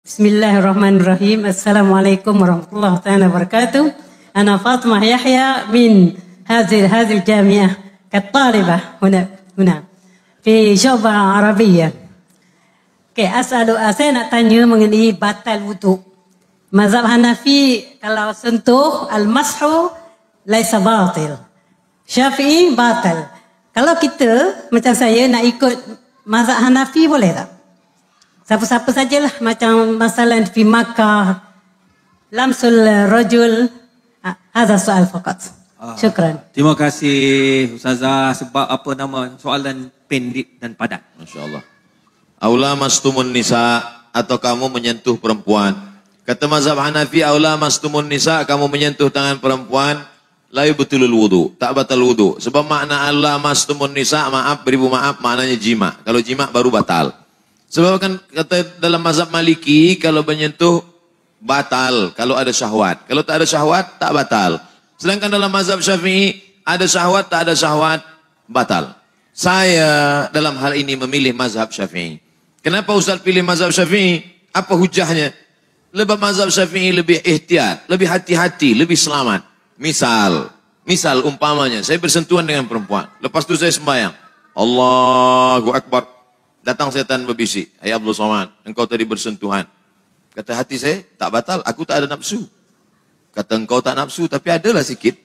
Bismillahirrahmanirrahim. Assalamualaikum warahmatullahi wabarakatuh. Ana Fatimah Yahya min هذه الجامعة كطالبة هنا في شعبة عربية. saya nak tanya mengenai batal wudu. Mazhab Hanafi kalau sentuh al-mashu laisa batil. Syafi'i batal. Kalau kita macam saya nak ikut mazhab Hanafi boleh tak? Siapa-siapa sajalah macam masalah di Makkah lamsul rajul. Hadha soal faqat. Syukran. Terima kasih Ustazah sebab soalan pendek dan padat. Masya-Allah. Aula mastumun nisa, atau kamu menyentuh perempuan. Kata mazhab Hanafi, aula mastumun nisa, kamu menyentuh tangan perempuan, la yubtilul wudu, tak batal wudu. Sebab makna aula mastumun nisa, maaf beribu maaf, maknanya jima. Kalau jima baru batal. Sebab kan kata dalam mazhab Maliki, kalau menyentuh batal kalau ada syahwat. Kalau tak ada syahwat tak batal. Sedangkan dalam mazhab Syafi'i ada syahwat tak ada syahwat batal. Saya dalam hal ini memilih mazhab Syafi'i. Kenapa Ustaz pilih mazhab Syafi'i? Apa hujahnya? Lebih mazhab Syafi'i lebih ihtiyat, lebih hati-hati, lebih selamat. Misal umpamanya saya bersentuhan dengan perempuan. Lepas itu saya sembahyang. Allahu Akbar. Datang setan berbisik. Hai Abdul Somad, engkau tadi bersentuhan. Kata hati saya, tak batal, aku tak ada nafsu. Kata engkau tak nafsu, tapi adalah sikit.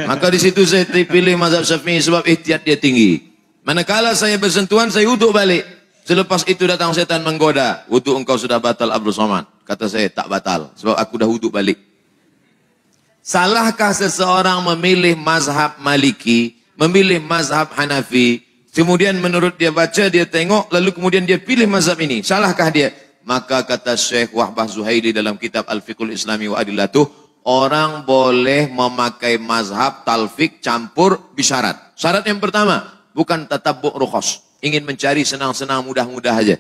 Maka di situ saya pilih mazhab Syafi'i sebab ihtiyat dia tinggi. Manakala saya bersentuhan, saya wuduk balik. Selepas itu datang setan menggoda. Wuduk engkau sudah batal Abdul Somad. Kata saya, tak batal, sebab aku dah wuduk balik. Salahkah seseorang memilih mazhab Maliki, memilih mazhab Hanafi, kemudian menurut dia baca, dia tengok, lalu kemudian dia pilih mazhab ini. Salahkah dia? Maka kata Syekh Wahbah Zuhaili dalam kitab Al-Fiqhul Islami wa Adillatuh, orang boleh memakai mazhab talfik campur bisyarat. Syarat yang pertama, bukan tatabbu' rukhas. Ingin mencari senang-senang, mudah-mudah aja.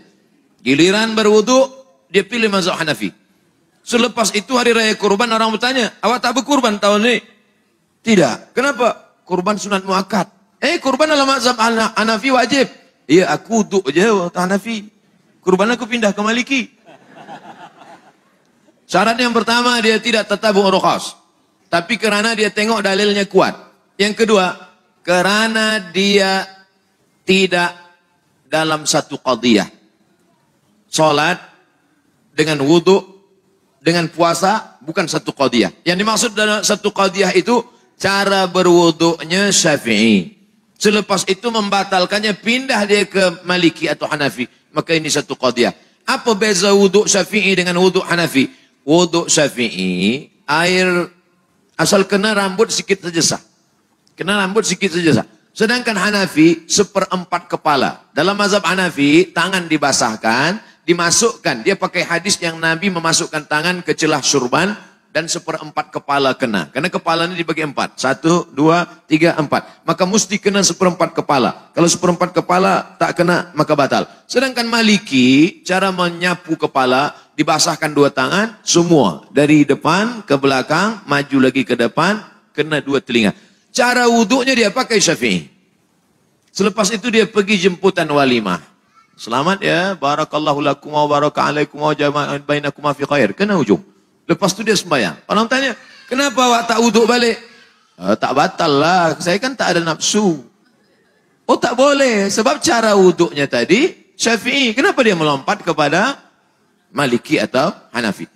Giliran berwudu, dia pilih mazhab Hanafi. Selepas itu hari raya kurban, orang bertanya, awak tak berkurban tahun ini? Tidak. Kenapa? Kurban sunat muakkad. Kurban dalam mazhab Hanafi wajib. Iya, aku duduk je Hanafi. Kurban aku pindah ke Maliki. Syarat yang pertama, dia tidak tatabu' rukhas. Tapi kerana dia tengok dalilnya kuat. Yang kedua, kerana dia tidak dalam satu qadiyah. Salat dengan wudu, dengan puasa, bukan satu qadiyah. Yang dimaksud dalam satu qadiyah itu, cara berwudunya Syafi'i. Selepas itu membatalkannya, pindah dia ke Maliki atau Hanafi. Maka ini satu qadiyah. Apa beza wuduk Syafi'i dengan wuduk Hanafi? Wuduk Syafi'i, air asal kena rambut sikit saja sah. Kena rambut sikit saja sah. Sedangkan Hanafi, 1/4 kepala. Dalam mazhab Hanafi, tangan dibasahkan, dimasukkan. Dia pakai hadis yang Nabi memasukkan tangan ke celah syurban, dan 1/4 kepala kena. Karena kepala ini dibagi 4. 1, 2, 3, 4. Maka mesti kena 1/4 kepala. Kalau 1/4 kepala tak kena, maka batal. Sedangkan Maliki, cara menyapu kepala, dibasahkan 2 tangan, semua. Dari depan ke belakang, maju lagi ke depan, kena 2 telinga. Cara wuduknya dia pakai Syafi'i. Selepas itu dia pergi jemputan walimah. Selamat ya, barakallahu lakum wa baraka alaikum wa jama'an bainakum fi khair. Kena ujung. Lepas itu dia sembahyang. Orang tanya, kenapa awak tak wuduk balik? Tak batal lah, saya kan tak ada nafsu. Oh tak boleh, sebab cara wuduknya tadi Syafi'i. Kenapa dia melompat kepada Maliki atau Hanafi?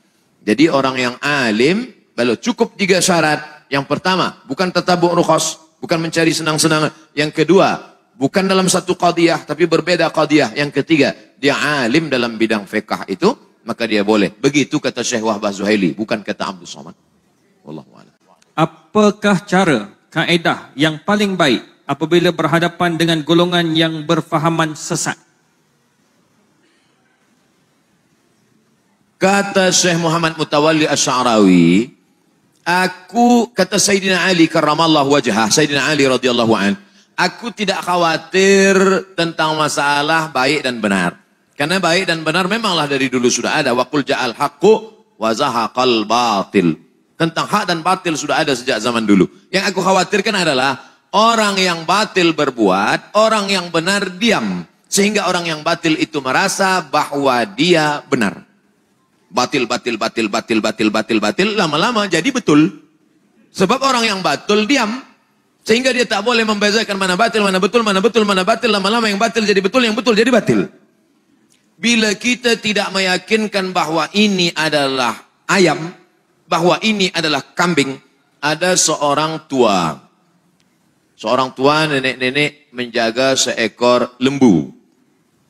Jadi orang yang alim, kalau cukup 3 syarat. Yang pertama, bukan tatabu' rukhas, bukan mencari senang-senang. Yang kedua, bukan dalam satu qadiyah, tapi berbeda qadiyah. Yang ketiga, dia alim dalam bidang fiqh itu, maka dia boleh. Begitu kata Syekh Wahbah Zuhaili, bukan kata Abdul Somad. Wallahu a'lam. Apakah cara, kaedah yang paling baik apabila berhadapan dengan golongan yang berfahaman sesat? Kata Syekh Muhammad Mutawalli Asy'arawi, kata Sayyidina Ali karramallahu wajhah, Sayyidina Ali radhiyallahu an, aku tidak khawatir tentang masalah baik dan benar. Karena baik dan benar memanglah dari dulu sudah ada. Wa qul ja'al haqqu wa zahaqal batil. Tentang hak dan batil sudah ada sejak zaman dulu. Yang aku khawatirkan adalah orang yang batil berbuat, orang yang benar diam. Sehingga orang yang batil itu merasa bahwa dia benar. Batil, lama-lama jadi betul. Sebab orang yang batil diam. Sehingga dia tak boleh membezakan mana batil, mana betul, mana betul, mana batil. Lama-lama yang batil jadi betul, yang betul jadi batil. Bila kita tidak meyakinkan bahwa ini adalah ayam, bahwa ini adalah kambing, ada seorang tua. Seorang tua nenek-nenek menjaga seekor lembu.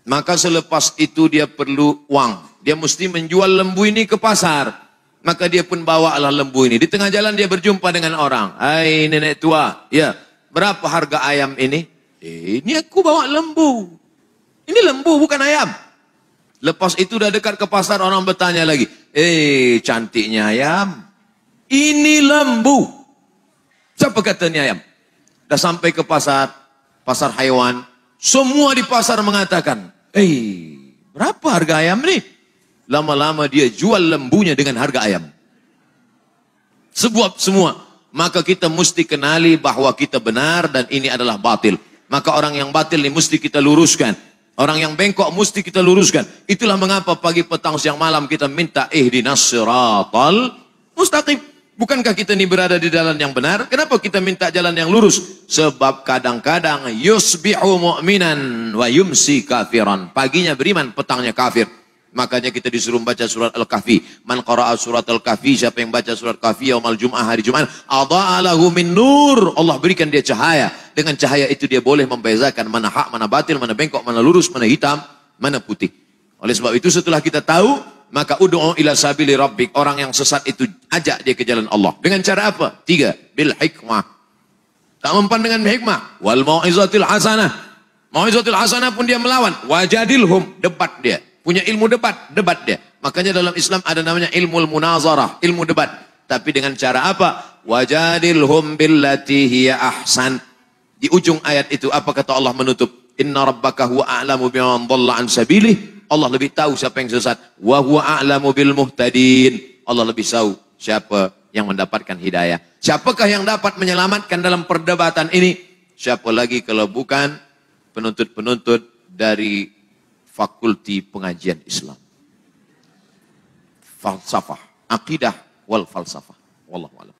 Maka selepas itu dia perlu uang. Dia mesti menjual lembu ini ke pasar. Maka dia pun bawalah lembu ini. Di tengah jalan dia berjumpa dengan orang. Hai nenek tua, ya, berapa harga ayam ini? Ini aku bawa lembu. Ini lembu bukan ayam. Lepas itu dah dekat ke pasar, orang bertanya lagi. Cantiknya ayam. Ini lembu. Siapa kata ini ayam? Dah sampai ke pasar, pasar haiwan. Semua di pasar mengatakan, berapa harga ayam nih? Lama-lama dia jual lembunya dengan harga ayam. Semua. Maka kita mesti kenali bahwa kita benar dan ini adalah batil. Maka orang yang batil ini mesti kita luruskan. Orang yang bengkok mesti kita luruskan. Itulah mengapa pagi, petang, siang, malam kita minta ihdinas siratal mustaqim. Bukankah kita ini berada di jalan yang benar? Kenapa kita minta jalan yang lurus? Sebab kadang-kadang yusbihu mu'minan wa yumsi kafiran. Paginya beriman, petangnya kafir. Makanya kita disuruh baca surat Al-Kahfi. Man qara'a surat Al-Kahfi, siapa yang baca surat Kahfi yaumal Jum'ah, hari Jumat, adha'a lahu min nur. Allah berikan dia cahaya. Dengan cahaya itu dia boleh membezakan mana hak, mana batil, mana bengkok, mana lurus, mana hitam, mana putih. Oleh sebab itu setelah kita tahu, maka ud'u ila sabili rabbik. Orang yang sesat itu ajak dia ke jalan Allah. Dengan cara apa? 3, bil hikmah. Tak mempan dengan hikmah. Wal mau'izatil hasanah. Mau'izatil hasanah pun dia melawan. Wajadilhum, debat dia. Punya ilmu debat dia. Makanya dalam Islam ada namanya ilmu munazarah, ilmu debat. Tapi dengan cara apa? Wajadilhum billati hiya ahsan. Di ujung ayat itu apa kata Allah menutup? Inna rabbaka huwa a'lamu biman dhalla an sabilih. Allah lebih tahu siapa yang sesat. Wa huwa a'lamu bil muhtadin. Allah lebih tahu siapa yang mendapatkan hidayah. Siapakah yang dapat menyelamatkan dalam perdebatan ini? Siapa lagi kalau bukan penuntut-penuntut dari Fakulti Pengajian Islam. Falsafah, akidah wal falsafah. Wallahu a'lam.